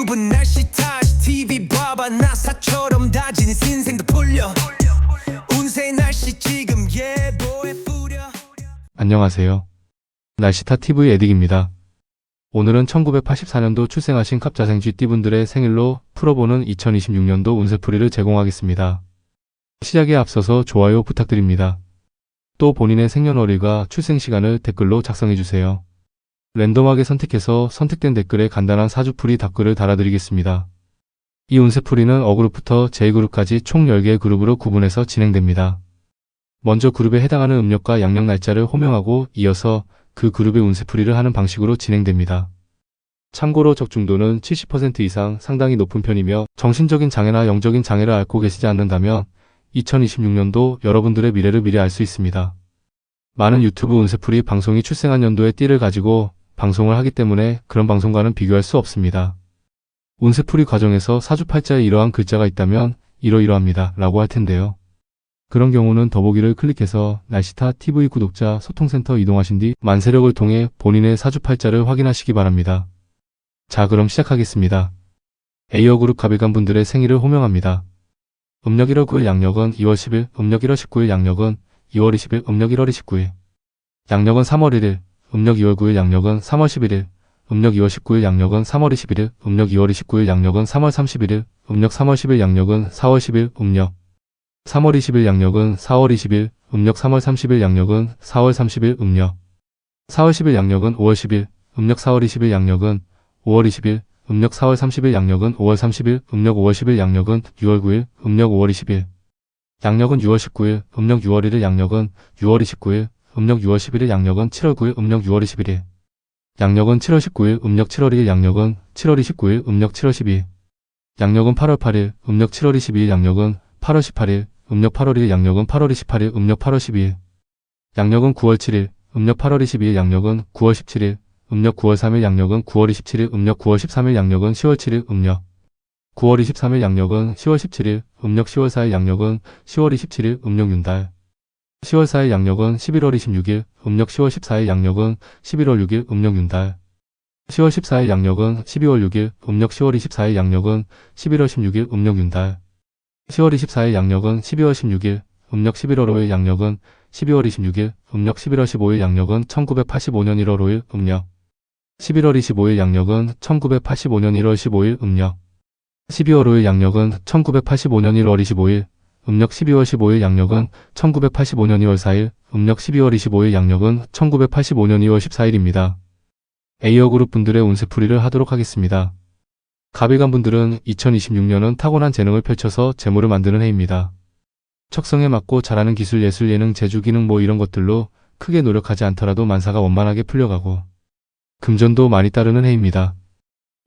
전부 날씨 탓 TV 봐봐 나사처럼 다진 인생도 풀려 운세 날씨 지금 예보에 뿌려. 안녕하세요. 날씨타 TV 에딕입니다. 오늘은 1984년도 출생하신 갑자생 쥐띠분들의 생일로 풀어보는 2026년도 운세풀이를 제공하겠습니다. 시작에 앞서서 좋아요 부탁드립니다. 또 본인의 생년월일과 출생시간을 댓글로 작성해주세요. 랜덤하게 선택해서 선택된 댓글에 간단한 사주풀이 답글을 달아드리겠습니다. 이 운세풀이는 어그룹부터 J그룹까지 총 10개의 그룹으로 구분해서 진행됩니다. 먼저 그룹에 해당하는 음력과 양력 날짜를 호명하고 이어서 그 그룹의 운세풀이를 하는 방식으로 진행됩니다. 참고로 적중도는 70% 이상 상당히 높은 편이며 정신적인 장애나 영적인 장애를 앓고 계시지 않는다면 2026년도 여러분들의 미래를 미리 알 수 있습니다. 많은 유튜브 운세풀이 방송이 출생한 연도의 띠를 가지고 방송을 하기 때문에 그런 방송과는 비교할 수 없습니다. 운세풀이 과정에서 사주팔자에 이러한 글자가 있다면 이러이러합니다 라고 할 텐데요. 그런 경우는 더보기를 클릭해서 날씨타 TV 구독자 소통센터 이동하신 뒤 만세력을 통해 본인의 사주팔자를 확인하시기 바랍니다. 자, 그럼 시작하겠습니다. A어그룹 갑일간 분들의 생일을 호명합니다. 음력 1월 9일 양력은 2월 10일, 음력 1월 19일 양력은 2월 20일, 음력 1월 29일. 양력은 3월 1일, 음력 2월 9일 양력은 3월 11일, 음력 2월 19일 양력은 3월 21일, 음력 2월 29일 양력은 3월 31일, 음력 3월 10일 양력은 4월 10일, 음력 3월 20일 양력은 4월 20일, 음력 3월 30일 양력은 4월 30일, 음력 4월 10일 양력은 5월 10일, 음력 4월 20일 양력은 5월 20일, 음력 4월 30일 양력은 5월 30일, 음력 5월 10일 양력은 6월 9일, 음력 5월 20일. 양력은 6월 19일, 음력 6월 1일 양력은 6월 29일, 음력 6월 11일 양력은 7월 9일, 음력 6월 21일. 양력은 7월 19일, 음력 7월 1일 양력은 7월 29일, 음력 7월 12일. 양력은 8월 8일, 음력 7월 22일 양력은 8월 18일, 음력 8월 1일 양력은 8월 28일, 음력 8월 12일. 양력은 9월 7일, 음력 8월 22일 양력은 9월 17일, 음력 9월 3일 양력은 9월 27일, 음력 9월 13일 양력은 10월 7일, 음력 9월 23일 양력은 10월 17일, 음력 10월 4일 양력은 10월 27일, 음력 윤달 10월 4일 양력은 11월 26일, 음력 10월 14일 양력은 11월 6일, 음력 윤달 10월 14일 양력은 12월 6일, 음력 10월 24일 양력은 11월 16일, 음력 윤달 10월 24일 양력은 12월 16일, 음력 11월 5일 양력은 12월 26일, 음력 11월 15일 양력은 1985년 1월 5일, 음력 11월 25일 양력은 1985년 1월 15일, 음력 12월 5일 양력은 1985년 1월 25일, 음력 12월 15일 양력은 1985년 2월 4일, 음력 12월 25일 양력은 1985년 2월 14일입니다. A어그룹 분들의 운세풀이를 하도록 하겠습니다. 갑일간 분들은 2026년은 타고난 재능을 펼쳐서 재물을 만드는 해입니다. 척성에 맞고 잘하는 기술, 예술, 예능, 재주, 기능 이런 것들로 크게 노력하지 않더라도 만사가 원만하게 풀려가고 금전도 많이 따르는 해입니다.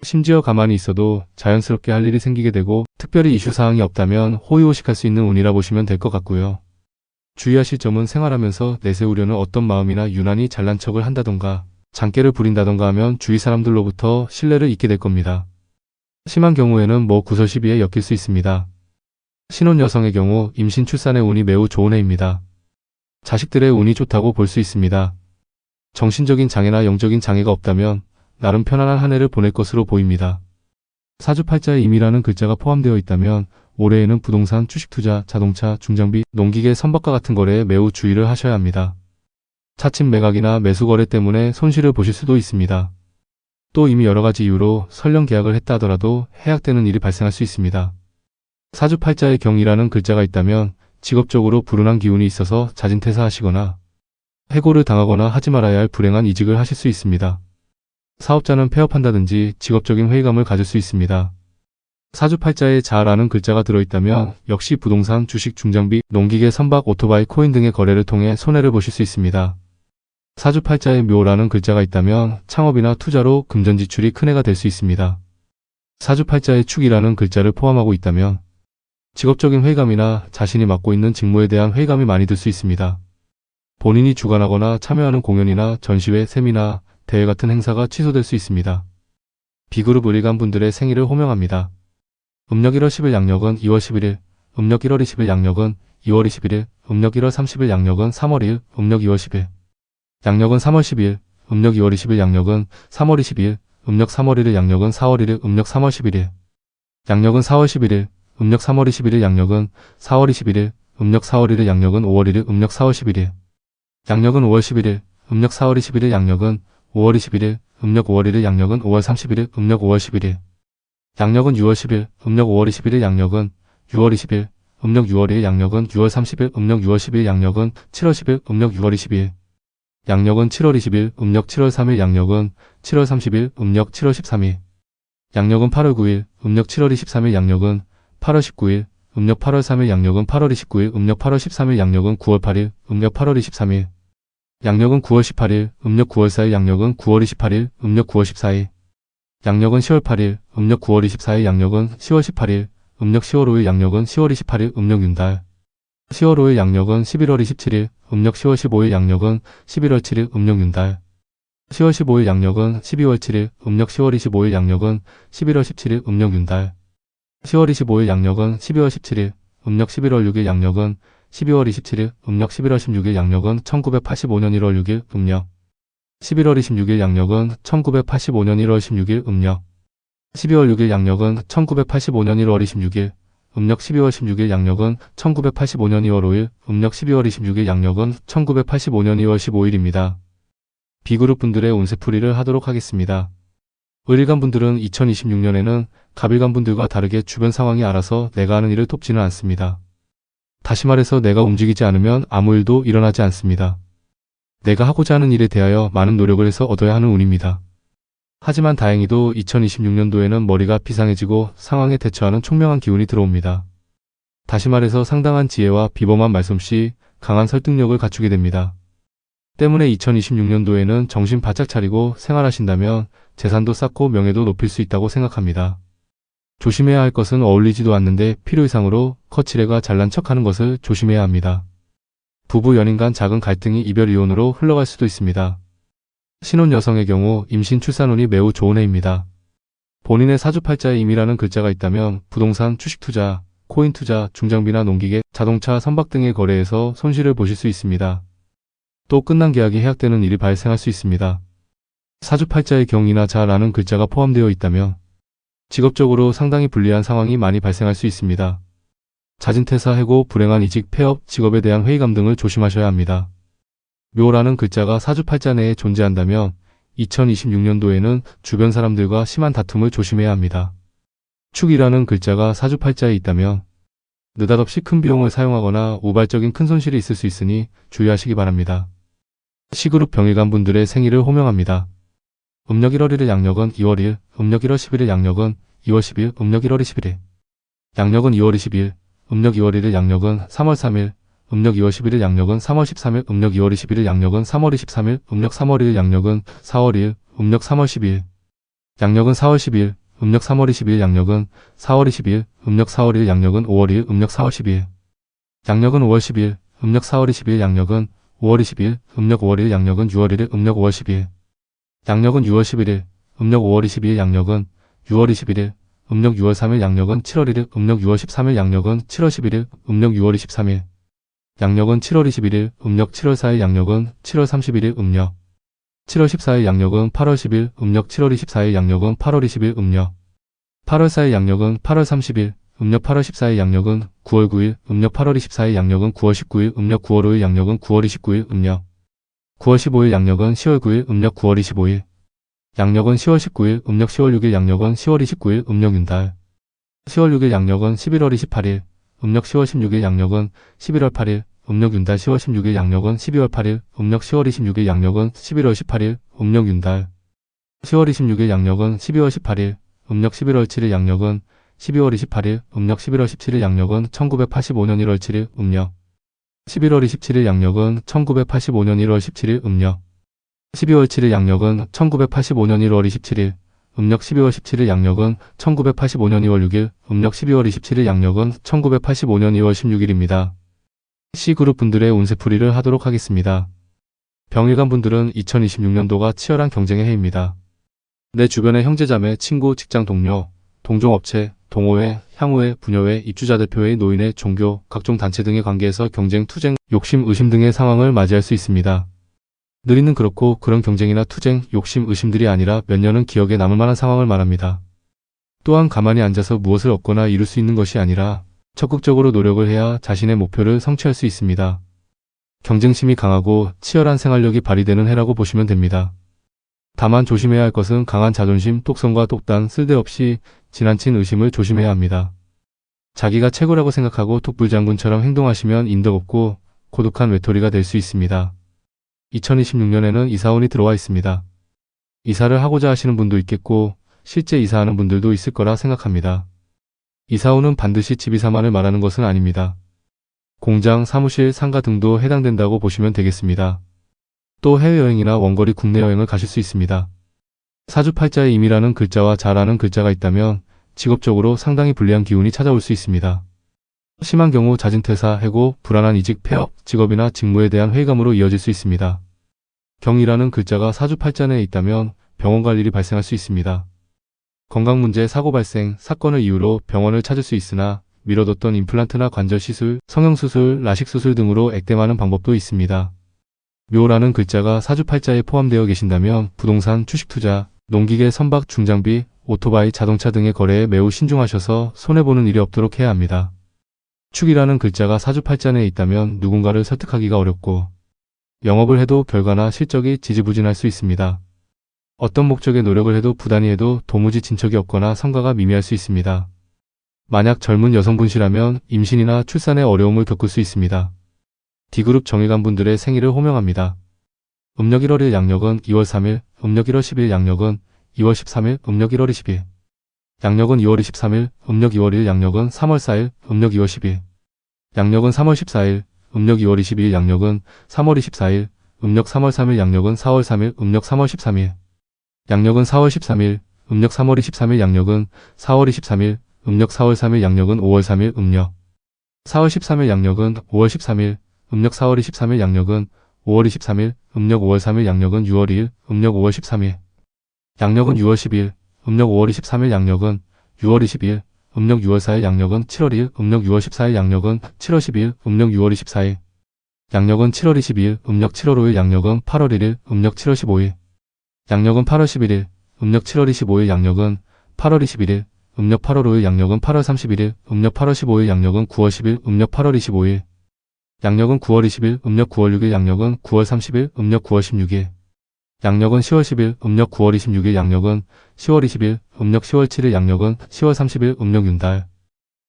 심지어 가만히 있어도 자연스럽게 할 일이 생기게 되고 특별히 이슈사항이 없다면 호의호식할 수 있는 운이라 보시면 될 것 같고요. 주의하실 점은 생활하면서 내세우려는 어떤 마음이나 유난히 잘난 척을 한다던가 장깨를 부린다던가 하면 주위 사람들로부터 신뢰를 잊게 될 겁니다. 심한 경우에는 구설시비에 엮일 수 있습니다. 신혼 여성의 경우 임신 출산의 운이 매우 좋은 해입니다. 자식들의 운이 좋다고 볼 수 있습니다. 정신적인 장애나 영적인 장애가 없다면 나름 편안한 한 해를 보낼 것으로 보입니다. 사주팔자에 임이라는 글자가 포함되어 있다면 올해에는 부동산, 주식투자, 자동차, 중장비, 농기계, 선박과 같은 거래에 매우 주의를 하셔야 합니다. 차츰 매각이나 매수 거래 때문에 손실을 보실 수도 있습니다. 또 이미 여러가지 이유로 설령 계약을 했다 하더라도 해약되는 일이 발생할 수 있습니다. 사주팔자에 경이라는 글자가 있다면 직업적으로 불운한 기운이 있어서 자진퇴사하시거나 해고를 당하거나 하지 말아야 할 불행한 이직을 하실 수 있습니다. 사업자는 폐업한다든지 직업적인 회의감을 가질 수 있습니다. 사주팔자에 자라는 글자가 들어있다면 역시 부동산, 주식, 중장비, 농기계, 선박, 오토바이, 코인 등의 거래를 통해 손해를 보실 수 있습니다. 사주팔자에 묘라는 글자가 있다면 창업이나 투자로 금전 지출이 큰 해가 될 수 있습니다. 사주팔자에 축이라는 글자를 포함하고 있다면 직업적인 회의감이나 자신이 맡고 있는 직무에 대한 회의감이 많이 들 수 있습니다. 본인이 주관하거나 참여하는 공연이나 전시회, 세미나, 대회 같은 행사가 취소될 수 있습니다. B그룹 을일간 분들의 생일을 호명합니다. 음력 1월 10일 양력은 2월 11일, 음력 1월 20일 양력은 2월 21일, 음력 1월 30일 양력은 3월 2일, 음력 2월 10일. 양력은 3월 12일, 음력 2월 20일 양력은 3월 22일, 음력 3월 1일 양력은 4월 1일 음력 3월 11일 양력은 4월 11일 음력 3월 21일 양력은 4월 21일 음력 4월 1일 양력은 5월 1일 음력 4월 11일 양력은 5월 11일 음력 4월 21일 양력은 5월 21일 음력 5월 1일 양력은 5월 31일 음력 5월 11일 양력은 6월 10일 음력 5월 21일 양력은 6월 20일 음력 6월 1일 양력은 6월 30일 음력 6월 10일 양력은 7월 10일 음력 6월 22일 양력은 7월 20일 음력 7월 3일 양력은 7월 30일 음력 7월 13일 양력은 8월 9일 음력 7월 23일 양력은 8월 19일 음력 8월 3일 양력은 8월 29일 음력 8월 13일 양력은 9월 8일 음력 8월 23일 양력은 9월 18일 음력 9월 4일 양력은 9월 28일 음력 9월 14일 양력은 10월 8일 음력 9월 24일 양력은 10월 18일 음력 10월 5일 양력은 10월 28일 음력 윤달 10월 5일 양력은 11월 27일 음력 10월 15일 양력은 11월 7일 음력 윤달 10월 15일 양력은 12월 7일 음력 10월 25일 양력은 11월 17일 음력 윤달 10월 25일 양력은 12월 17일 음력 11월 6일 양력은 12월 27일 음력 11월 16일 양력은 1985년 1월 6일 음력 11월 26일 양력은 1985년 1월 16일 음력 12월 6일 양력은 1985년 1월 26일 음력 12월 16일 양력은 1985년 2월 5일 음력 12월 26일 양력은 1985년 2월 15일입니다. B그룹 분들의 운세풀이를 하도록 하겠습니다. 을일간 분들은 2026년에는 갑일간 분들과 다르게 주변 상황이 알아서 내가 하는 일을 돕지는 않습니다. 다시 말해서 내가 움직이지 않으면 아무 일도 일어나지 않습니다. 내가 하고자 하는 일에 대하여 많은 노력을 해서 얻어야 하는 운입니다. 하지만 다행히도 2026년도에는 머리가 비상해지고 상황에 대처하는 총명한 기운이 들어옵니다. 다시 말해서 상당한 지혜와 비범한 말솜씨, 강한 설득력을 갖추게 됩니다. 때문에 2026년도에는 정신 바짝 차리고 생활하신다면 재산도 쌓고 명예도 높일 수 있다고 생각합니다. 조심해야 할 것은 어울리지도 않는데 필요 이상으로 거칠애가 잘난 척하는 것을 조심해야 합니다. 부부 연인 간 작은 갈등이 이별 이혼으로 흘러갈 수도 있습니다. 신혼 여성의 경우 임신 출산운이 매우 좋은 해입니다. 본인의 사주팔자에 임이라는 글자가 있다면 부동산, 주식투자, 코인투자, 중장비나 농기계, 자동차, 선박 등의 거래에서 손실을 보실 수 있습니다. 또 끝난 계약이 해약되는 일이 발생할 수 있습니다. 사주팔자의 경이나 자라는 글자가 포함되어 있다면 직업적으로 상당히 불리한 상황이 많이 발생할 수 있습니다. 자진퇴사, 해고, 불행한 이직, 폐업, 직업에 대한 회의감 등을 조심하셔야 합니다. 묘라는 글자가 사주팔자 내에 존재한다면 2026년도에는 주변 사람들과 심한 다툼을 조심해야 합니다. 축이라는 글자가 사주팔자에 있다면 느닷없이 큰 비용을 사용하거나 우발적인 큰 손실이 있을 수 있으니 주의하시기 바랍니다. C그룹 병일간 분들의 생일을 호명합니다. 음력 1월 1일 양력은 2월 1일, 음력 1월 11일 양력은 2월 10일, 음력 1월 21일. 양력은 2월 20일, 음력 2월 1일 양력은 3월 3일, 음력 2월 11일 양력은 3월 13일, 음력 2월 21일 양력은 3월 23일, 음력 3월 1일 양력은 4월 2일, 음력 3월 12일. 양력은 4월 12일, 음력 3월 22일 양력은 4월 22일, 음력 4월 1일 양력은 5월 2일, 음력 4월 12일. 양력은 5월 10일, 음력 4월 22일 양력은 5월 20일, 음력 5월 1일 양력은 6월 1일, 음력 5월 12일. 양력은 6월 11일, 음력 5월 22일 양력은 6월 21일, 음력 6월 3일 양력은 7월 1일, 음력 6월 13일 양력은 7월 11일, 음력 6월 23일. 양력은 7월 21일, 음력 7월 4일 양력은 7월 31일, 음력 7월 14일 양력은 8월 10일, 음력 7월 24일 양력은 8월 20일, 음력 8월 4일 양력은 8월 30일, 음력 8월 14일 양력은 9월 9일, 음력 8월 24일 양력은 9월 19일, 음력 9월 5일 양력은 9월 29일, 음력 9월 15일 양력은 10월 9일, 음력 9월 25일. 양력은 10월 19일, 음력 10월 6일 양력은 10월 29일, 음력 윤달 10월 6일 양력은 11월 28일, 음력 10월 16일 양력은 11월 8일, 음력 윤달 10월 16일 양력은 12월 8일, 음력 10월 26일 양력은 11월 18일, 음력 윤달 10월 26일 양력은 12월 18일, 음력 11월 7일 양력은 12월 28일, 음력 11월 17일 양력은 1985년 1월 7일, 음력 11월 27일 양력은 1985년 1월 17일, 음력 12월 7일 양력은 1985년 1월 27일, 음력 12월 17일 양력은 1985년 2월 6일, 음력 12월 27일 양력은 1985년 2월 16일입니다. C그룹 분들의 운세풀이를 하도록 하겠습니다. 병일간 분들은 2026년도가 치열한 경쟁의 해입니다. 내 주변의 형제자매, 친구, 직장 동료, 동종업체, 동호회, 향후회, 부녀회, 입주자 대표회, 노인회, 종교, 각종 단체 등의 관계에서 경쟁, 투쟁, 욕심, 의심 등의 상황을 맞이할 수 있습니다. 느리는 그렇고 그런 경쟁이나 투쟁, 욕심, 의심들이 아니라 몇 년은 기억에 남을 만한 상황을 말합니다. 또한 가만히 앉아서 무엇을 얻거나 이룰 수 있는 것이 아니라 적극적으로 노력을 해야 자신의 목표를 성취할 수 있습니다. 경쟁심이 강하고 치열한 생활력이 발휘되는 해라고 보시면 됩니다. 다만 조심해야 할 것은 강한 자존심, 똑성과 똑단, 쓸데없이 지나친 의심을 조심해야 합니다. 자기가 최고라고 생각하고 독불장군처럼 행동하시면 인덕 없고 고독한 외톨이가 될 수 있습니다. 2026년에는 이사운이 들어와 있습니다. 이사를 하고자 하시는 분도 있겠고 실제 이사하는 분들도 있을 거라 생각합니다. 이사운은 반드시 집 이사만을 말하는 것은 아닙니다. 공장, 사무실, 상가 등도 해당된다고 보시면 되겠습니다. 또 해외여행이나 원거리 국내 여행을 가실 수 있습니다. 사주팔자에 임이라는 글자와 자라는 글자가 있다면 직업적으로 상당히 불리한 기운이 찾아올 수 있습니다. 심한 경우 잦은 퇴사, 해고, 불안한 이직, 폐업, 직업이나 직무에 대한 회의감으로 이어질 수 있습니다. 경이라는 글자가 사주팔자 내에 있다면 병원 갈 일이 발생할 수 있습니다. 건강 문제, 사고 발생, 사건을 이유로 병원을 찾을 수 있으나 미뤄뒀던 임플란트나 관절 시술, 성형수술, 라식수술 등으로 액땜하는 방법도 있습니다. 묘라는 글자가 사주팔자에 포함되어 계신다면 부동산, 주식투자, 농기계, 선박, 중장비, 오토바이, 자동차 등의 거래에 매우 신중하셔서 손해보는 일이 없도록 해야 합니다. 축이라는 글자가 사주팔자 내에 있다면 누군가를 설득하기가 어렵고 영업을 해도 결과나 실적이 지지부진할 수 있습니다. 어떤 목적에 노력을 해도 부단히 해도 도무지 진척이 없거나 성과가 미미할 수 있습니다. 만약 젊은 여성분이라면 임신이나 출산에 어려움을 겪을 수 있습니다. D그룹 정일간 분들의 생일을 호명합니다. 음력 1월 1일 양력은 2월 3일, 음력 1월 10일 양력은 2월 13일, 음력 1월 20일. 양력은 2월 23일, 음력 2월 1일 양력은 3월 4일, 음력 2월 10일. 양력은 3월 14일, 음력 2월 22일 양력은 3월 24일, 음력 3월 3일 양력은 4월 3일, 음력 3월 13일. 양력은 4월 13일, 음력 3월 23일 양력은 4월 23일, 음력 4월 3일 양력은 5월 3일, 음력 4월 13일 양력은 5월 13일, 음력 4월 23일 양력은 5월 23일, 음력 5월 3일 양력은 6월 2일, 음력 5월 13일. 양력은 6월 10일, 음력 5월 23일 양력은 6월 20일, 음력 6월 4일 양력은 7월 1일, 음력 6월 14일 양력은 7월 10일, 음력 6월 24일. 양력은 7월 22일, 음력 7월 5일 양력은 8월 1일, 음력 7월 15일. 양력은 8월 11일, 음력 7월 25일 양력은 8월 21일, 음력 8월 5일 양력은 8월 31일, 음력 8월 15일 양력은 9월 10일, 음력 8월 25일. 양력은 9월 20일, 음력 9월 6일 양력은 9월 30일, 음력 9월 16일. 양력은 10월 10일, 음력 9월 26일 양력은 10월 20일, 음력 10월 7일 양력은 10월 30일, 음력 윤달.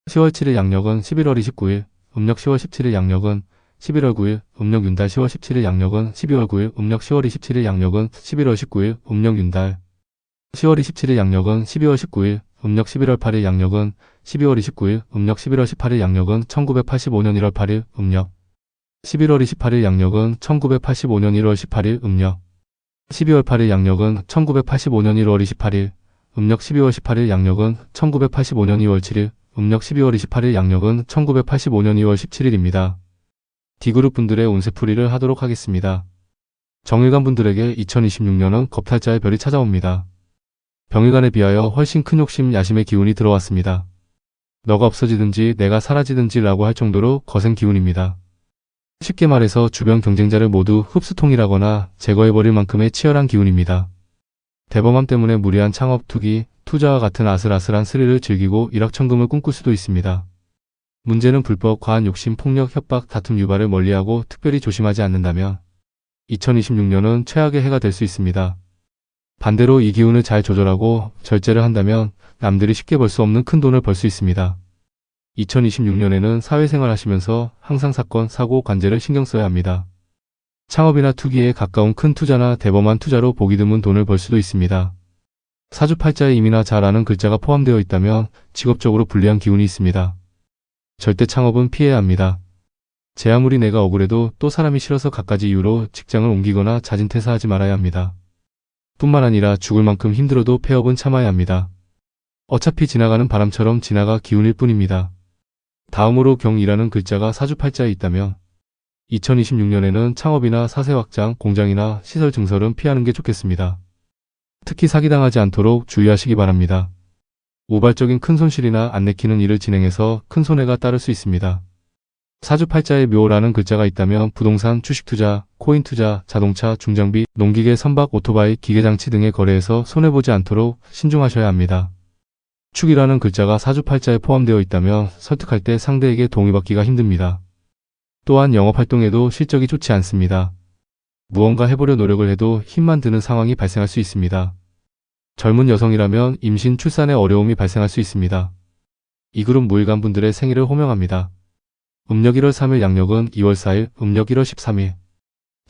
10월 7일 양력은 11월 29일, 음력 10월 17일 양력은 11월 9일, 음력 윤달. 10월 17일 양력은 12월 9일, 음력 10월 27일 양력은 11월 19일, 음력 윤달. 10월 27일 양력은 12월 19일, 음력 11월 8일 양력은 12월 29일, 음력 11월 18일 양력은 1985년 1월 8일, 음력 11월 28일 양력은 1985년 1월 18일, 음력 12월 8일 양력은 1985년 1월 28일, 음력 12월 18일 양력은 1985년 2월 7일, 음력 12월 28일 양력은 1985년 2월 17일입니다. D그룹 분들의 운세풀이를 하도록 하겠습니다. 정일간 분들에게 2026년은 겁탈자의 별이 찾아옵니다. 병일간에 비하여 훨씬 큰 욕심, 야심의 기운이 들어왔습니다. 너가 없어지든지 내가 사라지든지 라고 할 정도로 거센 기운입니다. 쉽게 말해서 주변 경쟁자를 모두 흡수통일하거나 제거해버릴 만큼의 치열한 기운입니다. 대범함 때문에 무리한 창업, 투기, 투자와 같은 아슬아슬한 스릴을 즐기고 일확천금을 꿈꿀 수도 있습니다. 문제는 불법, 과한 욕심, 폭력, 협박, 다툼 유발을 멀리하고 특별히 조심하지 않는다면 2026년은 최악의 해가 될 수 있습니다. 반대로 이 기운을 잘 조절하고 절제를 한다면 남들이 쉽게 벌 수 없는 큰 돈을 벌 수 있습니다. 2026년에는 사회생활 하시면서 항상 사건, 사고, 관제를 신경 써야 합니다. 창업이나 투기에 가까운 큰 투자나 대범한 투자로 보기 드문 돈을 벌 수도 있습니다. 사주팔자에 임이나 자라는 글자가 포함되어 있다면 직업적으로 불리한 기운이 있습니다. 절대 창업은 피해야 합니다. 제 아무리 내가 억울해도 또 사람이 싫어서 갖가지 이유로 직장을 옮기거나 자진 퇴사하지 말아야 합니다. 뿐만 아니라 죽을 만큼 힘들어도 폐업은 참아야 합니다. 어차피 지나가는 바람처럼 지나가 기운일 뿐입니다. 다음으로 경이라는 글자가 사주팔자에 있다면 2026년에는 창업이나 사세 확장, 공장이나 시설 증설은 피하는 게 좋겠습니다. 특히 사기당하지 않도록 주의하시기 바랍니다. 우발적인 큰 손실이나 안 내키는 일을 진행해서 큰 손해가 따를 수 있습니다. 사주팔자에 묘라는 글자가 있다면 부동산, 주식투자, 코인투자, 자동차, 중장비, 농기계, 선박, 오토바이, 기계장치 등의 거래에서 손해보지 않도록 신중하셔야 합니다. 축이라는 글자가 사주팔자에 포함되어 있다면 설득할 때 상대에게 동의받기가 힘듭니다. 또한 영업활동에도 실적이 좋지 않습니다. 무언가 해보려 노력을 해도 힘만 드는 상황이 발생할 수 있습니다. 젊은 여성이라면 임신, 출산에 어려움이 발생할 수 있습니다. 이 그룹 무일간 분들의 생일을 호명합니다. 음력 1월 3일, 양력은 2월 4일, 음력 1월 13일,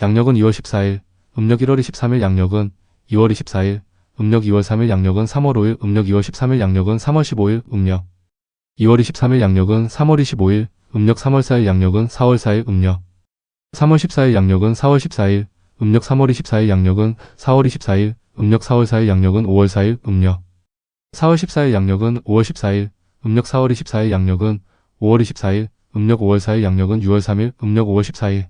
양력은 2월 14일, 음력 1월 23일, 양력은 2월 24일, 음력 2월 3일, 양력은 3월 5일, 음력 2월 13일, 양력은 3월 15일, 음력 2월 23일, 양력은 3월 25일, 음력 3월 4일, 양력은 4월 4일, 음력 3월 14일, 양력은 4월 14일, 음력 3월 24일, 양력은 4월 24일, 음력 4월 4일, 양력은 5월 4일, 음력 4월 14일, 양력은 5월 14일, 음력 4월 24일, 양력은 5월 24일, 음력 5월 4일, 양력은 6월 3일, 음력 5월 14일,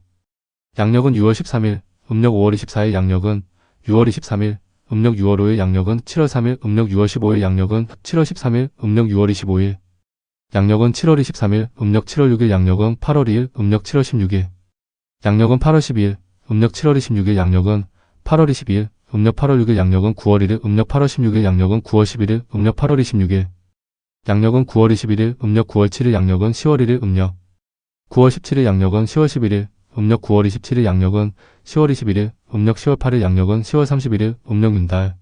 양력은 6월 13일, 음력 5월 24일, 양력은 6월 23일, 음력 6월 5일, 양력은 7월 3일, 음력 6월 15일, 양력은 7월 13일, 음력 6월 25일, 양력은 7월 23일, 음력 7월 6일, 양력은 8월 2일, 음력 7월 16일, 양력은 8월 12일, 음력 7월 26일, 양력은 8월 22일, 음력 8월 6일, 양력은 9월 1일, 음력 8월 16일, 양력은 9월 11일, 음력 8월 26일, 양력은 9월 21일, 음력 9월 7일, 양력은 10월 1일, 음력 9월 17일, 양력은 10월 11일, 음력 9월 27일, 양력은 10월 21일, 음력 10월 8일, 양력은 10월 31일, 음력 윤달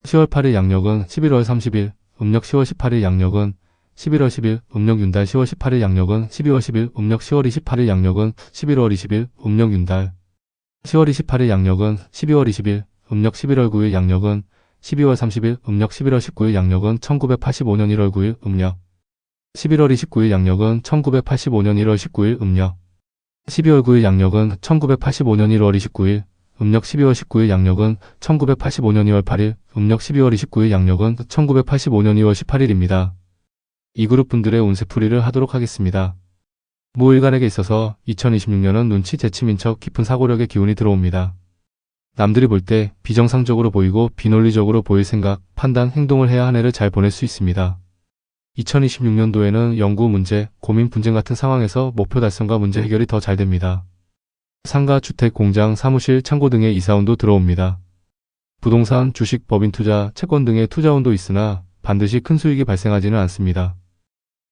10월 8일, 양력은 11월 30일, 음력 10월 18일, 양력은 11월 10일, 음력 윤달 10월 18일, 양력은 12월 10일, 음력 10월 28일, 양력은 11월 20일, 음력 윤달 10월 28일, 양력은 12월 20일, 음력 11월 9일, 양력은 12월 30일, 음력 11월 19일, 양력은 1985년 1월 9일, 음력 11월 29일, 양력은 1985년 1월 19일, 음력 12월 9일, 양력은 1985년 1월 29일, 음력 12월 19일, 양력은 1985년 2월 8일, 음력 12월 29일, 양력은 1985년 2월 18일입니다. 이 그룹 분들의 운세풀이를 하도록 하겠습니다. 모일간에게 있어서 2026년은 눈치, 재치민 척 깊은 사고력의 기운이 들어옵니다. 남들이 볼 때 비정상적으로 보이고 비논리적으로 보일 생각, 판단, 행동을 해야 한 해를 잘 보낼 수 있습니다. 2026년도에는 연구, 문제, 고민, 분쟁 같은 상황에서 목표 달성과 문제 해결이 더 잘 됩니다. 상가, 주택, 공장, 사무실, 창고 등의 이사운도 들어옵니다. 부동산, 주식, 법인 투자, 채권 등의 투자운도 있으나 반드시 큰 수익이 발생하지는 않습니다.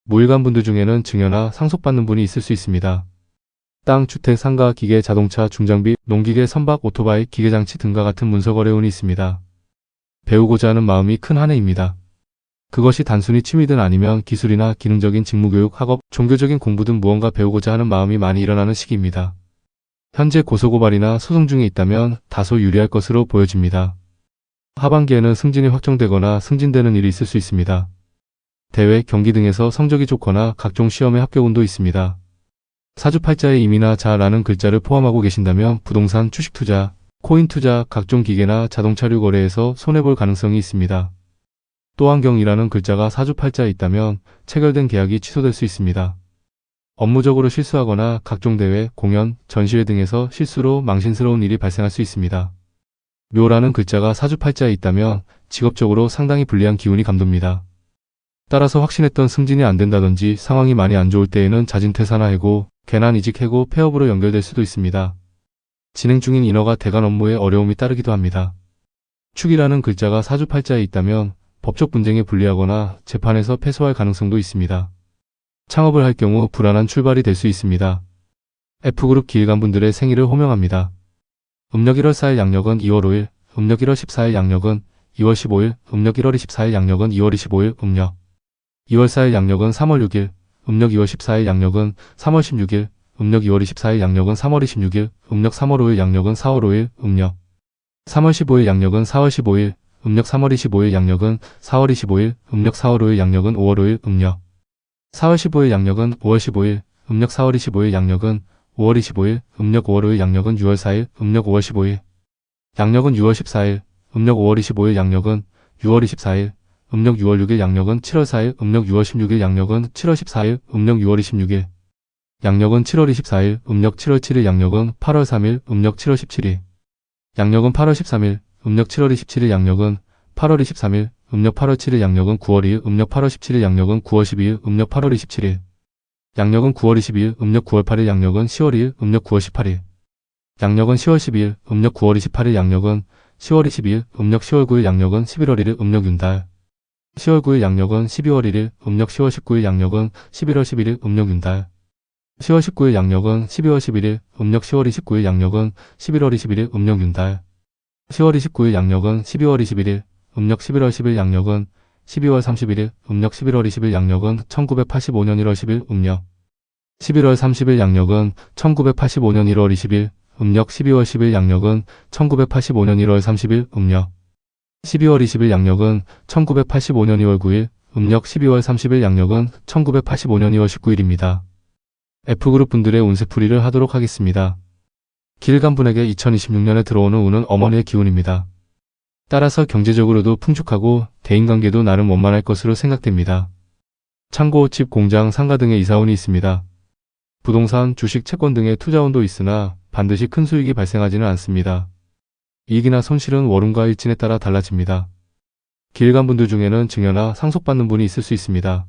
모일간 분들 중에는 증여나 상속받는 분이 있을 수 있습니다. 땅, 주택, 상가, 기계, 자동차, 중장비, 농기계, 선박, 오토바이, 기계장치 등과 같은 문서거래운이 있습니다. 배우고자 하는 마음이 큰 한 해입니다. 그것이 단순히 취미든 아니면 기술이나 기능적인 직무교육, 학업, 종교적인 공부 등 무언가 배우고자 하는 마음이 많이 일어나는 시기입니다. 현재 고소고발이나 소송 중에 있다면 다소 유리할 것으로 보여집니다. 하반기에는 승진이 확정되거나 승진되는 일이 있을 수 있습니다. 대회, 경기 등에서 성적이 좋거나 각종 시험에 합격운도 있습니다. 사주팔자에 임이나 자라는 글자를 포함하고 계신다면 부동산, 주식투자, 코인투자, 각종 기계나 자동차류 거래에서 손해볼 가능성이 있습니다. 또한 경이라는 글자가 사주팔자에 있다면 체결된 계약이 취소될 수 있습니다. 업무적으로 실수하거나 각종 대회, 공연, 전시회 등에서 실수로 망신스러운 일이 발생할 수 있습니다. 묘라는 글자가 사주팔자에 있다면 직업적으로 상당히 불리한 기운이 감돕니다. 따라서 확신했던 승진이 안 된다든지 상황이 많이 안 좋을 때에는 자진퇴사나 해고, 괜한 이직, 해고, 폐업으로 연결될 수도 있습니다. 진행 중인 인허가, 대관 업무에 어려움이 따르기도 합니다. 축이라는 글자가 사주팔자에 있다면 법적 분쟁에 불리하거나 재판에서 패소할 가능성도 있습니다. 창업을 할 경우 불안한 출발이 될 수 있습니다. F그룹 기일간 분들의 생일을 호명합니다. 음력 1월 4일, 양력은 2월 5일, 음력 1월 14일, 양력은 2월 15일, 음력 1월 24일, 양력은 2월 25일, 음력 2월 4일, 양력은 3월 6일, 음력 2월 14일, 양력은 3월 16일, 음력 2월 24일, 양력은 3월 26일, 음력 3월 5일, 양력은 4월 5일, 음력 3월 15일, 양력은 4월 15일, 음력 3월 25일, 양력은 4월 25일, 음력 4월 5일, 양력은 5월 5일, 음력 4월 15일, 양력은 5월 15일, 음력 4월 25일, 양력은 5월 25일, 음력 5월 5일, 양력은 6월 4일, 음력 5월 15일, 양력은 6월 14일, 음력 5월 25일, 양력은 6월 24일, 음력 6월 6일, 양력은 7월 4일, 음력 6월 16일, 양력은 7월 14일, 음력 6월 26일, 양력은 7월 24일, 음력 7월 7일, 양력은 8월 3일, 음력 7월 17일, 양력은 8월 13일, 음력 7월 27일, 양력은 8월 23일, 음력 8월 7일, 양력은 9월 2일, 음력 8월 17일, 양력은 9월 12일, 음력 8월 27일, 양력은 9월 22일, 음력 9월 8일, 양력은 10월 2일, 음력 9월 18일. 양력은 10월 12일, 음력 9월 28일, 양력은 10월 22일, 음력 10월 9일, 양력은 11월 1일, 음력 윤달. 10월 9일, 양력은 12월 1일, 음력 10월 19일, 양력은 11월 11일, 음력 윤달. 10월 19일, 양력은 12월 11일, 음력 10월 29일, 양력은 11월 21일, 음력 윤달. 10월 29일, 양력은 12월 21일, 음력 11월 10일, 양력은 12월 31일, 음력 11월 20일, 양력은 1985년 1월 10일, 음력 11월 30일, 양력은 1985년 1월 20일, 음력 12월 10일, 양력은 1985년 1월 30일, 음력 12월 20일, 양력은 1985년 2월 9일, 음력 12월 30일, 양력은 1985년 2월 19일입니다. F그룹 분들의 운세풀이를 하도록 하겠습니다. 기일간분에게 2026년에 들어오는 운은 어머니의 기운입니다. 따라서 경제적으로도 풍족하고 대인관계도 나름 원만할 것으로 생각됩니다. 창고, 집, 공장, 상가 등의 이사운이 있습니다. 부동산, 주식, 채권 등의 투자운도 있으나 반드시 큰 수익이 발생하지는 않습니다. 이익이나 손실은 월운과 일진에 따라 달라집니다. 기일간분들 중에는 증여나 상속받는 분이 있을 수 있습니다.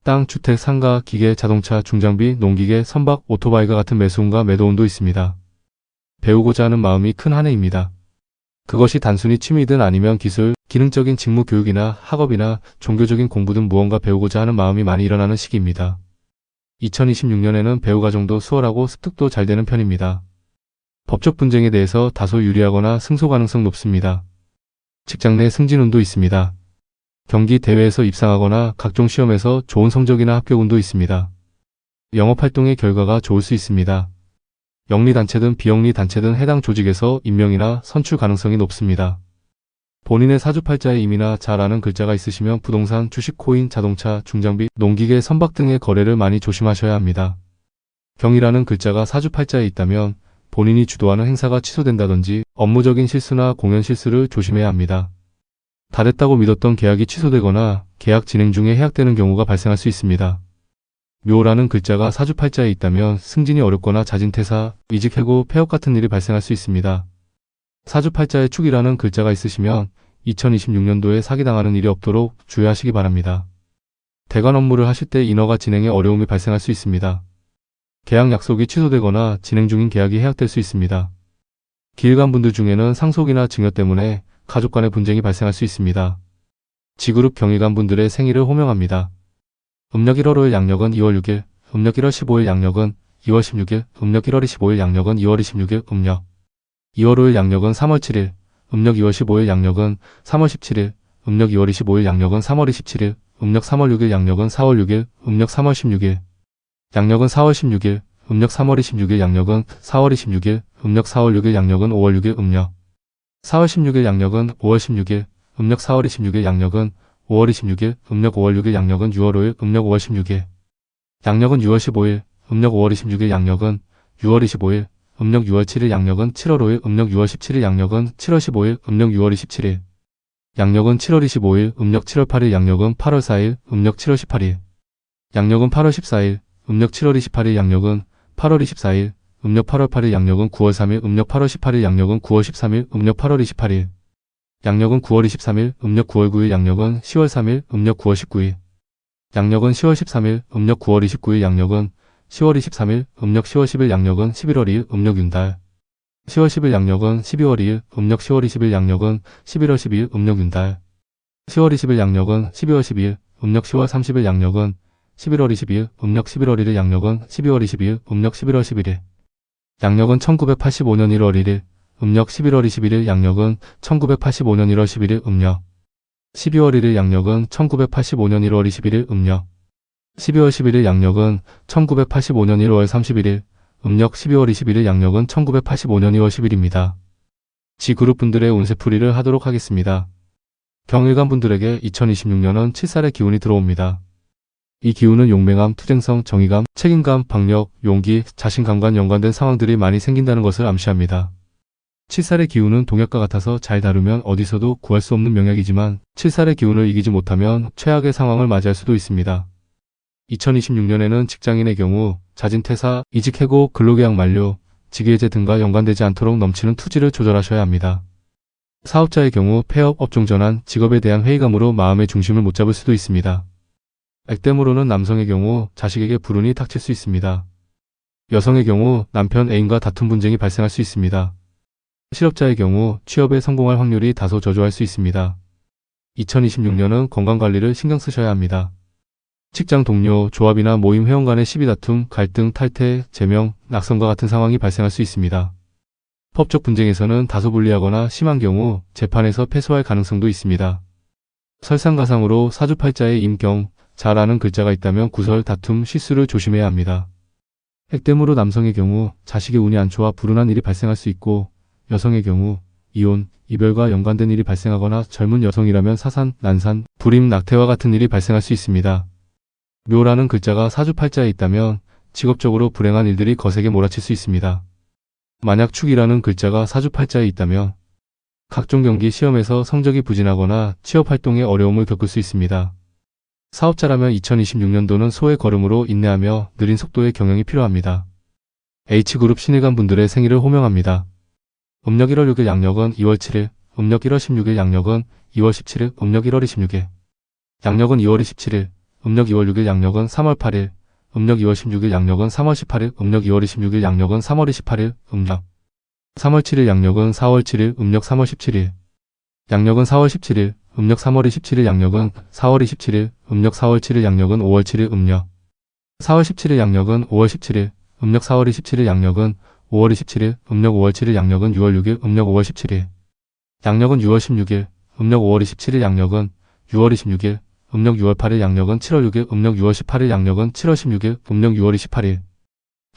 땅, 주택, 상가, 기계, 자동차, 중장비, 농기계, 선박, 오토바이가 같은 매수운과 매도운도 있습니다. 배우고자 하는 마음이 큰 한 해입니다. 그것이 단순히 취미든 아니면 기술, 기능적인 직무 교육이나 학업이나 종교적인 공부든 무언가 배우고자 하는 마음이 많이 일어나는 시기입니다. 2026년에는 배우 과정도 수월하고 습득도 잘 되는 편입니다. 법적 분쟁에 대해서 다소 유리하거나 승소 가능성 높습니다. 직장 내 승진운도 있습니다. 경기 대회에서 입상하거나 각종 시험에서 좋은 성적이나 합격운도 있습니다. 영업활동의 결과가 좋을 수 있습니다. 영리단체든 비영리단체든 해당 조직에서 임명이나 선출 가능성이 높습니다. 본인의 사주팔자에 임이나 잘 아는 글자가 있으시면 부동산, 주식, 코인, 자동차, 중장비, 농기계, 선박 등의 거래를 많이 조심하셔야 합니다. 경이라는 글자가 사주팔자에 있다면 본인이 주도하는 행사가 취소된다든지 업무적인 실수나 공연 실수를 조심해야 합니다. 다 됐다고 믿었던 계약이 취소되거나 계약 진행 중에 해약되는 경우가 발생할 수 있습니다. 묘라는 글자가 사주팔자에 있다면 승진이 어렵거나 자진퇴사, 이직해고, 폐업 같은 일이 발생할 수 있습니다. 사주팔자에 축이라는 글자가 있으시면 2026년도에 사기당하는 일이 없도록 주의하시기 바랍니다. 대관 업무를 하실 때 인허가 진행에 어려움이 발생할 수 있습니다. 계약 약속이 취소되거나 진행 중인 계약이 해약될 수 있습니다. 기일간분들 중에는 상속이나 증여 때문에 가족 간의 분쟁이 발생할 수 있습니다. G그룹 경일간분들의 생일을 호명합니다. 음력 1월 5일, 양력은 2월 6일, 음력 1월 15일, 양력은 2월 16일, 음력 1월 25일, 양력은 2월 26일, 음력 2월 5일, 양력은 3월 7일, 음력 2월 15일, 양력은 3월 17일, 음력 2월 25일, 양력은 3월 27일, 음력 3월 6일, 양력은 4월 6일, 음력 3월 16일, 양력은 4월 16일, 음력 3월 26일, 양력은 4월 26일, 음력 4월 6일, 양력은 5월 6일, 음력 4월 16일, 양력은 5월 16일, 음력 4월 26일, 양력은 5월 26일, 음력 5월 6일, 양력은 6월 5일, 음력 5월 16일, 양력은 6월 15일, 음력 5월 26일, 양력은 6월 25일, 음력 6월 7일, 양력은 7월 5일, 음력 6월 17일, 양력은 7월 15일, 음력 6월 27일, 양력은 7월 25일, 음력 7월 8일, 양력은 8월 4일, 음력 7월 18일, 양력은 8월 14일, 음력 7월 28일, 양력은 8월 24일, 음력 8월 8일, 양력은 9월 3일, 음력 8월 18일, 양력은 9월 13일, 음력 8월 28일, 양력은 9월 23일, 음력 9월 9일, 양력은 10월 3일, 음력 9월 19일, 양력은 10월 13일, 음력 9월 29일, 양력은 10월 23일, 음력 10월 10일, 양력은 11월 2일, 음력 윤달, 10월 10일, 양력은 12월 2일, 음력 10월 20일, 양력은 11월 12일, 음력 윤달, 10월 20일, 양력은 12월 12일, 음력 10월 30일, 양력은 11월 22일, 음력 11월 1일, 양력은 12월 22일, 음력 11월 11일, 양력은 1985년 1월 1일, 음력 11월 21일, 양력은 1985년 1월 11일, 음력 12월 1일, 양력은 1985년 1월 21일, 음력 12월 11일, 양력은 1985년 1월 31일, 음력 12월 21일, 양력은 1985년 2월 10일입니다. G그룹 분들의 운세풀이를 하도록 하겠습니다. 경일간 분들에게 2026년은 7살의 기운이 들어옵니다. 이 기운은 용맹함, 투쟁성, 정의감, 책임감, 박력, 용기, 자신감과 연관된 상황들이 많이 생긴다는 것을 암시합니다. 7살의 기운은 동약과 같아서 잘 다루면 어디서도 구할 수 없는 명약이지만 7살의 기운을 이기지 못하면 최악의 상황을 맞이할 수도 있습니다. 2026년에는 직장인의 경우 자진퇴사, 이직해고, 근로계약 만료, 직위해제 등과 연관되지 않도록 넘치는 투지를 조절하셔야 합니다. 사업자의 경우 폐업, 업종 전환, 직업에 대한 회의감으로 마음의 중심을 못 잡을 수도 있습니다. 액땜으로는 남성의 경우 자식에게 불운이 닥칠 수 있습니다. 여성의 경우 남편 애인과 다툼 분쟁이 발생할 수 있습니다. 실업자의 경우 취업에 성공할 확률이 다소 저조할 수 있습니다. 2026년은 건강관리를 신경 쓰셔야 합니다. 직장 동료, 조합이나 모임 회원 간의 시비 다툼, 갈등, 탈퇴, 제명, 낙선과 같은 상황이 발생할 수 있습니다. 법적 분쟁에서는 다소 불리하거나 심한 경우 재판에서 패소할 가능성도 있습니다. 설상가상으로 사주팔자에 임경, 잘 아는 글자가 있다면 구설, 다툼, 실수를 조심해야 합니다. 액땜으로 남성의 경우 자식의 운이 안 좋아 불운한 일이 발생할 수 있고, 여성의 경우 이혼, 이별과 연관된 일이 발생하거나 젊은 여성이라면 사산, 난산, 불임, 낙태와 같은 일이 발생할 수 있습니다. 묘라는 글자가 사주팔자에 있다면 직업적으로 불행한 일들이 거세게 몰아칠 수 있습니다. 만약 축이라는 글자가 사주팔자에 있다면 각종 경기 시험에서 성적이 부진하거나 취업활동에 어려움을 겪을 수 있습니다. 사업자라면 2026년도는 소의 걸음으로 인내하며 느린 속도의 경영이 필요합니다. H그룹 신일간 분들의 생일을 호명합니다. 음력 1월 6일 양력은 2월 7일, 음력 1월 16일 양력은 2월 17일, 음력 1월 26일, 양력은 2월 27일, 음력 2월 6일 양력은 3월 8일, 음력 2월 16일 양력은 3월 18일, 음력 2월 26일 양력은 3월 28일, 음력 3월 7일 양력은 4월 7일, 음력 3월 17일, 양력은 4월 17일, 음력 3월 27일 양력은 4월 27일, 음력 4월 7일 양력은 5월 7일, 음력 4월 17일 양력은 5월 17일, 음력 4월 27일 양력은 5월 27일, 음력 5월 7일 양력은 6월 6일, 음력 5월 17일, 양력은 6월 16일, 음력 5월 27일 양력은 6월 26일, 음력 6월 8일 양력은 7월 6일, 음력 6월 18일 양력은 7월 16일, 음력 6월 28일,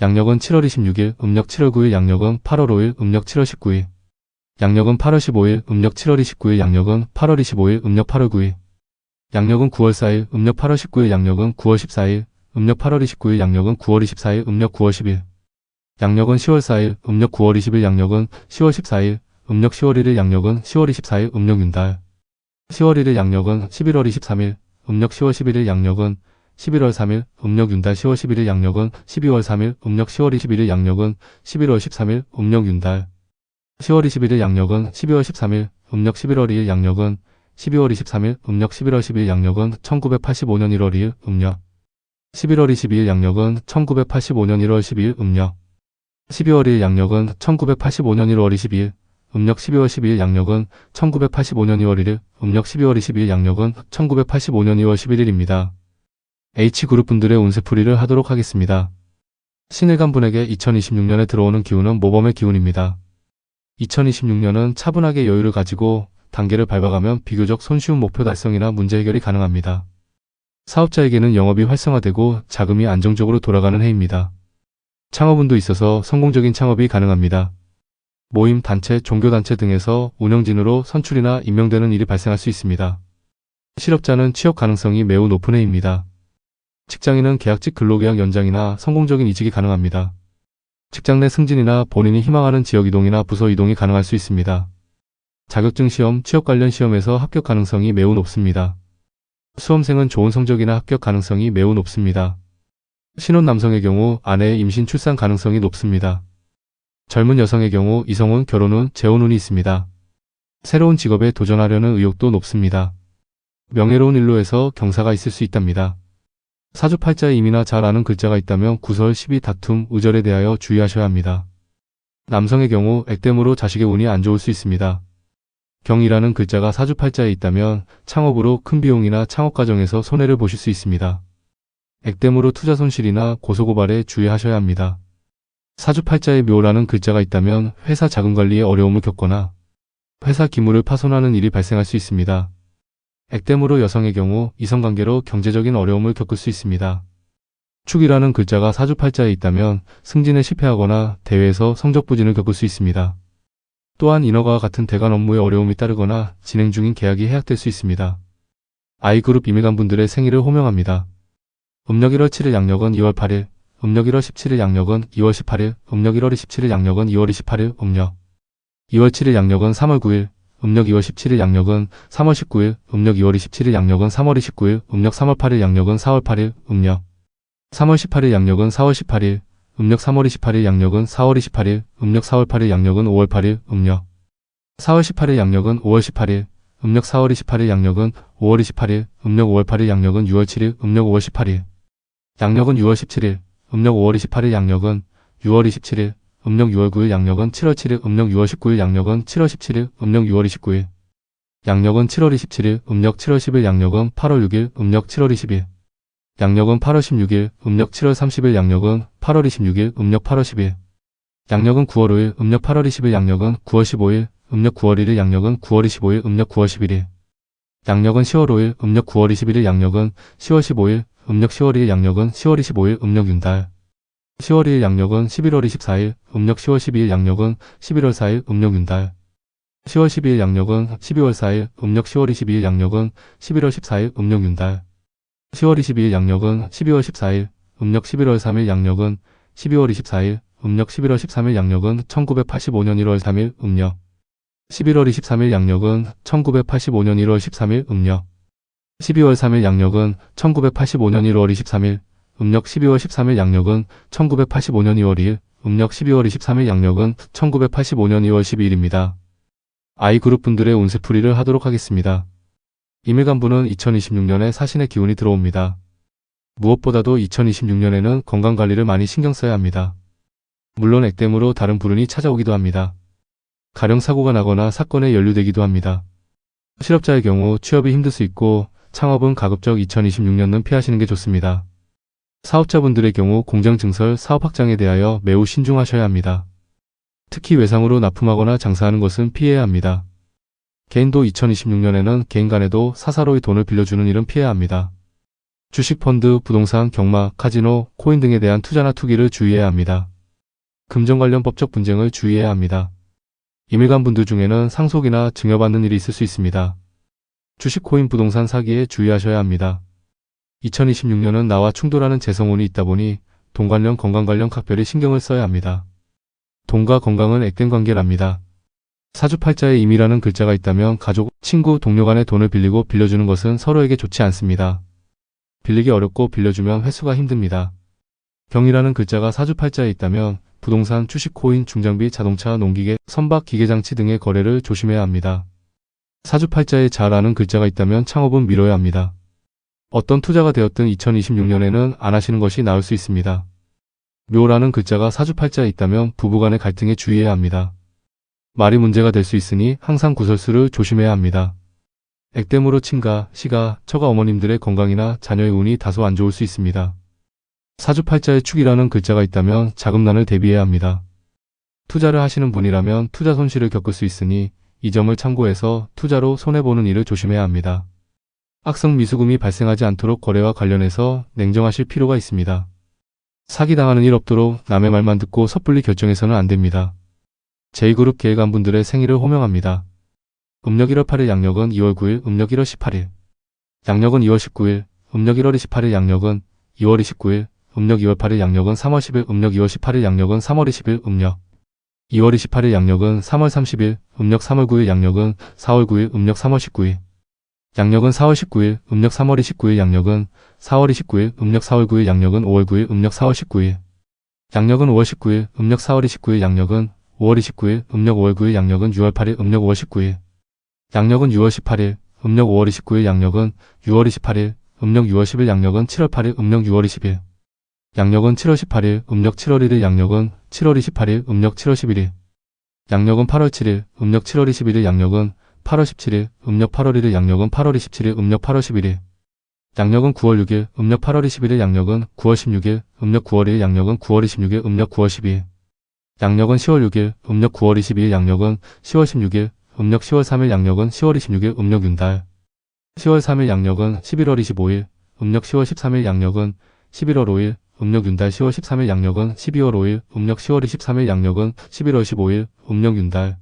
양력은 7월 26일, 음력 7월 9일, 양력은 8월 5일, 음력 7월 19일, 양력은 8월 15일, 음력 7월 29일, 양력은 8월 25일, 음력 8월 9일, 양력은 9월 4일, 음력 8월 19일, 양력은 9월 14일, 음력 8월 29일, 양력은 9월 24일, 음력 9월 10일, 양력은 10월 4일, 음력 9월 20일, 양력은 10월 14일, 음력 10월 1일, 양력은 10월 24일, 음력 윤달, 10월 1일, 양력은 11월 23일, 음력 10월 11일, 양력은 11월 3일, 음력 윤달, 10월 11일, 양력은 12월 3일, 음력 10월 21일, 양력은 11월 13일, 음력 윤달, 10월 21일, 양력은 12월 13일, 음력 11월 2일, 양력은 12월 23일, 음력 11월 10일, 양력은 1985년 1월 2일, 음력 11월 22일, 양력은 1985년 1월 12일, 음력 12월 1일, 양력은 1985년 1월 22일, 음력 12월 12일, 양력은 1985년 2월 1일, 음력 12월 22일, 양력은 1985년 2월 11일입니다. H그룹 분들의 운세풀이를 하도록 하겠습니다. 신일간 분에게 2026년에 들어오는 기운은 모범의 기운입니다. 2026년은 차분하게 여유를 가지고 단계를 밟아가면 비교적 손쉬운 목표 달성이나 문제 해결이 가능합니다. 사업자에게는 영업이 활성화되고 자금이 안정적으로 돌아가는 해입니다. 창업운도 있어서 성공적인 창업이 가능합니다. 모임, 단체, 종교단체 등에서 운영진으로 선출이나 임명되는 일이 발생할 수 있습니다. 실업자는 취업 가능성이 매우 높은 해입니다. 직장인은 계약직 근로계약 연장이나 성공적인 이직이 가능합니다. 직장 내 승진이나 본인이 희망하는 지역 이동이나 부서 이동이 가능할 수 있습니다. 자격증 시험, 취업 관련 시험에서 합격 가능성이 매우 높습니다. 수험생은 좋은 성적이나 합격 가능성이 매우 높습니다. 신혼 남성의 경우 아내의 임신 출산 가능성이 높습니다. 젊은 여성의 경우 이성운, 결혼운, 재혼운이 있습니다. 새로운 직업에 도전하려는 의욕도 높습니다. 명예로운 일로에서 경사가 있을 수 있답니다. 사주팔자에 임이나 잘 아는 글자가 있다면 구설, 시비, 다툼, 의절에 대하여 주의하셔야 합니다. 남성의 경우 액땜으로 자식의 운이 안 좋을 수 있습니다. 경이라는 글자가 사주팔자에 있다면 창업으로 큰 비용이나 창업 과정에서 손해를 보실 수 있습니다. 액땜으로 투자 손실이나 고소고발에 주의하셔야 합니다. 사주팔자에 묘라는 글자가 있다면 회사 자금관리에 어려움을 겪거나 회사 기물을 파손하는 일이 발생할 수 있습니다. 액땜으로 여성의 경우 이성관계로 경제적인 어려움을 겪을 수 있습니다. 축이라는 글자가 사주팔자에 있다면 승진에 실패하거나 대회에서 성적 부진을 겪을 수 있습니다. 또한 인허가와 같은 대관 업무에 어려움이 따르거나 진행 중인 계약이 해약될 수 있습니다. I그룹 임일간 분들의 생일을 호명합니다. 음력 1월 7일 양력은 2월 8일, 음력 1월 17일 양력은 2월 18일, 음력 1월 27일 양력은 2월 28일, 음력 2월 7일 양력은 3월 9일, 음력 2월 17일 양력은 3월 19일, 음력 2월 27일 양력은 3월 29일, 음력 3월 8일 양력은 4월 8일, 음력 3월 18일 양력은 4월 18일, 음력 3월 28일 양력은 4월 28일, 음력 4월 8일 양력은 5월 8일, 음력 4월 18일 양력은 5월 18일, 음력 4월 28일 양력은 5월 28일, 음력 5월 8일 양력은 6월 7일, 음력 5월 18일. 양력은 6월 17일, 음력 5월 28일 양력은 6월 27일, 음력 6월 9일 양력은 7월 7일, 음력 6월 19일 양력은 7월 17일, 음력 6월 29일. 양력은 7월 27일, 음력 7월 10일 양력은 8월 6일, 음력 7월 20일. 양력은 8월 16일, 음력 7월 30일 양력은 8월 26일, 음력 8월 10일. 양력은 9월 5일, 음력 8월 20일 양력은 9월 15일, 음력 9월 1일 양력은 9월 25일, 음력 9월 11일. 양력은 10월 5일, 음력 9월 21일 양력은 10월 15일, 음력 10월 2일 양력은 10월 25일, 음력 윤달. 10월 2일 양력은 11월 24일, 음력 10월 12일 양력은 11월 4일, 음력 윤달. 10월 12일 양력은 12월 4일, 음력 10월 22일 양력은 11월 14일, 음력 윤달. 10월 22일 양력은 12월 14일, 음력 11월 3일 양력은 12월 24일, 음력 11월 13일 양력은 1985년 1월 3일, 음력. 11월 23일 양력은 1985년 1월 13일, 음력. 12월 3일 양력은 1985년 1월 23일, 음력 12월 13일 양력은 1985년 2월 2일, 음력 12월 23일 양력은 1985년 2월 12일입니다. 아이그룹 분들의 운세풀이를 하도록 하겠습니다. 임일간부는 2026년에 사신의 기운이 들어옵니다. 무엇보다도 2026년에는 건강관리를 많이 신경 써야 합니다. 물론 액땜으로 다른 불운이 찾아오기도 합니다. 가령 사고가 나거나 사건에 연루되기도 합니다. 실업자의 경우 취업이 힘들 수 있고 창업은 가급적 2026년은 피하시는 게 좋습니다. 사업자분들의 경우 공장 증설, 사업 확장에 대하여 매우 신중하셔야 합니다. 특히 외상으로 납품하거나 장사하는 것은 피해야 합니다. 개인도 2026년에는 개인 간에도 사사로이 돈을 빌려주는 일은 피해야 합니다. 주식, 펀드, 부동산, 경마, 카지노, 코인 등에 대한 투자나 투기를 주의해야 합니다. 금전 관련 법적 분쟁을 주의해야 합니다. 임일간 분들 중에는 상속이나 증여받는 일이 있을 수 있습니다. 주식, 코인, 부동산 사기에 주의하셔야 합니다. 2026년은 나와 충돌하는 재성운이 있다 보니 돈 관련, 건강 관련 각별히 신경을 써야 합니다. 돈과 건강은 액땜 관계랍니다. 사주팔자에 임이라는 글자가 있다면 가족, 친구, 동료 간에 돈을 빌리고 빌려주는 것은 서로에게 좋지 않습니다. 빌리기 어렵고 빌려주면 회수가 힘듭니다. 병이라는 글자가 사주팔자에 있다면 부동산, 주식, 코인, 중장비, 자동차, 농기계, 선박, 기계장치 등의 거래를 조심해야 합니다. 사주팔자에 잘하는 글자가 있다면 창업은 미뤄야 합니다. 어떤 투자가 되었든 2026년에는 안 하시는 것이 나을 수 있습니다. 묘라는 글자가 사주팔자에 있다면 부부간의 갈등에 주의해야 합니다. 말이 문제가 될 수 있으니 항상 구설수를 조심해야 합니다. 액땜으로 친가, 시가, 처가 어머님들의 건강이나 자녀의 운이 다소 안 좋을 수 있습니다. 사주팔자에 축이라는 글자가 있다면 자금난을 대비해야 합니다. 투자를 하시는 분이라면 투자 손실을 겪을 수 있으니 이 점을 참고해서 투자로 손해보는 일을 조심해야 합니다. 악성 미수금이 발생하지 않도록 거래와 관련해서 냉정하실 필요가 있습니다. 사기당하는 일 없도록 남의 말만 듣고 섣불리 결정해서는 안 됩니다. 제2그룹 계획안분들의 생일을 호명합니다. 음력 1월 8일 양력은 2월 9일, 음력 1월 18일. 양력은 2월 19일, 음력 1월 28일 양력은 2월 29일, 음력 2월 8일 양력은 3월 10일, 음력 2월 18일 양력은 3월 20일, 음력 2월 28일 양력은 3월 30일, 음력 3월 9일 양력은 4월 9일, 음력 3월 19일. 양력은 4월 19일, 음력 3월 29일 양력은 4월 29일, 음력 4월 9일 양력은 5월 9일, 음력 4월 19일. 양력은 5월 19일, 음력 4월 29일 양력은 5월 29일, 음력 5월 9일 양력은 6월 8일, 음력 5월 19일. 양력은 6월 18일, 음력 5월 29일 양력은 6월 28일, 음력 6월 10일 양력은 7월 8일, 음력 6월 20일. 양력은 7월 18일, 음력 7월 1일 양력은 7월 28일, 음력 7월 11일. 양력은 8월 7일, 음력 7월 21일 양력은 8월 17일, 음력 8월 1일 양력은 8월 27일, 음력 8월 11일. 양력은 9월 6일, 음력 8월 21일 양력은 9월 16일, 음력 9월 1일 양력은 9월 26일, 음력 9월 12일. 양력은 10월 6일, 음력 9월 22일 양력은 10월 16일, 음력 10월 3일 양력은 10월 26일, 음력 윤달. 10월 3일 양력은 11월 25일, 음력 10월 13일 양력은 11월 5일, 음력 윤달. 10월 13일 양력은 12월 5일, 음력 10월 23일 양력은 11월 15일, 음력 윤달.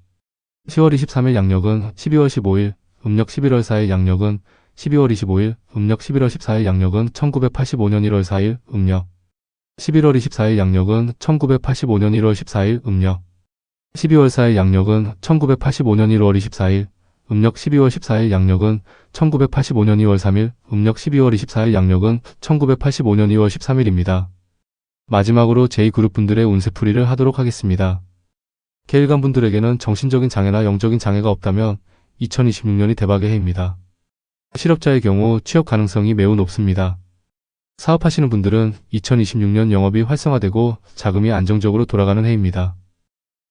10월 23일 양력은 12월 15일, 음력 11월 4일 양력은 12월 25일, 음력 11월 14일 양력은 1985년 1월 4일, 음력 11월 24일 양력은 1985년 1월 14일, 음력 12월 4일 양력은 1985년 1월 24일, 음력 12월 14일 양력은 1985년 2월 3일, 음력 12월 24일 양력은 1985년 2월 13일입니다. 마지막으로 제2그룹 분들의 운세풀이를 하도록 하겠습니다. 계일간 분들에게는 정신적인 장애나 영적인 장애가 없다면 2026년이 대박의 해입니다. 실업자의 경우 취업 가능성이 매우 높습니다. 사업하시는 분들은 2026년 영업이 활성화되고 자금이 안정적으로 돌아가는 해입니다.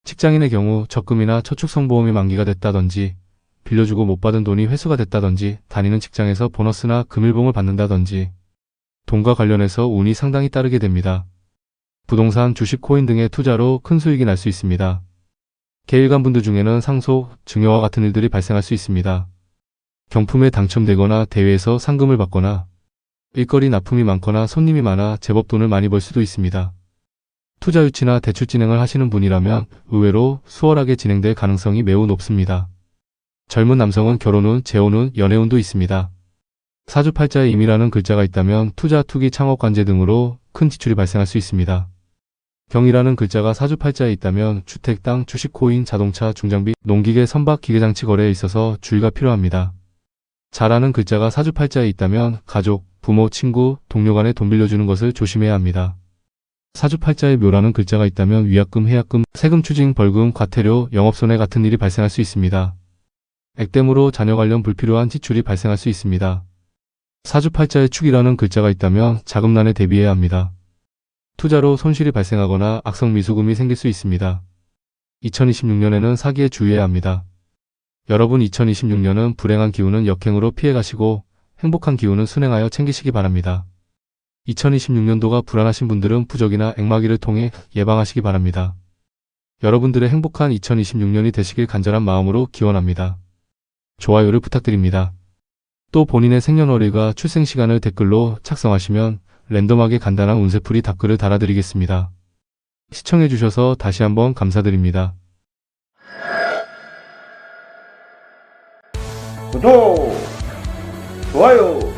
직장인의 경우 적금이나 저축성보험이 만기가 됐다든지 빌려주고 못 받은 돈이 회수가 됐다든지 다니는 직장에서 보너스나 금일봉을 받는다든지 돈과 관련해서 운이 상당히 따르게 됩니다. 부동산, 주식, 코인 등의 투자로 큰 수익이 날 수 있습니다. 계일간 분들 중에는 상속, 증여와 같은 일들이 발생할 수 있습니다. 경품에 당첨되거나 대회에서 상금을 받거나 일거리 납품이 많거나 손님이 많아 제법 돈을 많이 벌 수도 있습니다. 투자 유치나 대출 진행을 하시는 분이라면 의외로 수월하게 진행될 가능성이 매우 높습니다. 젊은 남성은 결혼운, 재혼운, 연애운도 있습니다. 사주팔자에 임이라는 글자가 있다면 투자, 투기, 창업, 관제 등으로 큰 지출이 발생할 수 있습니다. 경이라는 글자가 사주팔자에 있다면 주택, 땅, 주식, 코인, 자동차, 중장비, 농기계, 선박, 기계장치 거래에 있어서 주의가 필요합니다. 자라는 글자가 사주팔자에 있다면 가족, 부모, 친구, 동료 간에 돈 빌려주는 것을 조심해야 합니다. 사주팔자에 묘라는 글자가 있다면 위약금, 해약금, 세금 추징, 벌금, 과태료, 영업손해 같은 일이 발생할 수 있습니다. 액땜으로 자녀 관련 불필요한 지출이 발생할 수 있습니다. 사주팔자에 축이라는 글자가 있다면 자금난에 대비해야 합니다. 투자로 손실이 발생하거나 악성 미수금이 생길 수 있습니다. 2026년에는 사기에 주의해야 합니다. 여러분 2026년은 불행한 기운은 역행으로 피해가시고 행복한 기운은 순행하여 챙기시기 바랍니다. 2026년도가 불안하신 분들은 부적이나 액마기를 통해 예방하시기 바랍니다. 여러분들의 행복한 2026년이 되시길 간절한 마음으로 기원합니다. 좋아요를 부탁드립니다. 또 본인의 생년월일과 출생시간을 댓글로 작성하시면 랜덤하게 간단한 운세풀이 답글을 달아드리겠습니다. 시청해주셔서 다시 한번 감사드립니다. 구독, 좋아요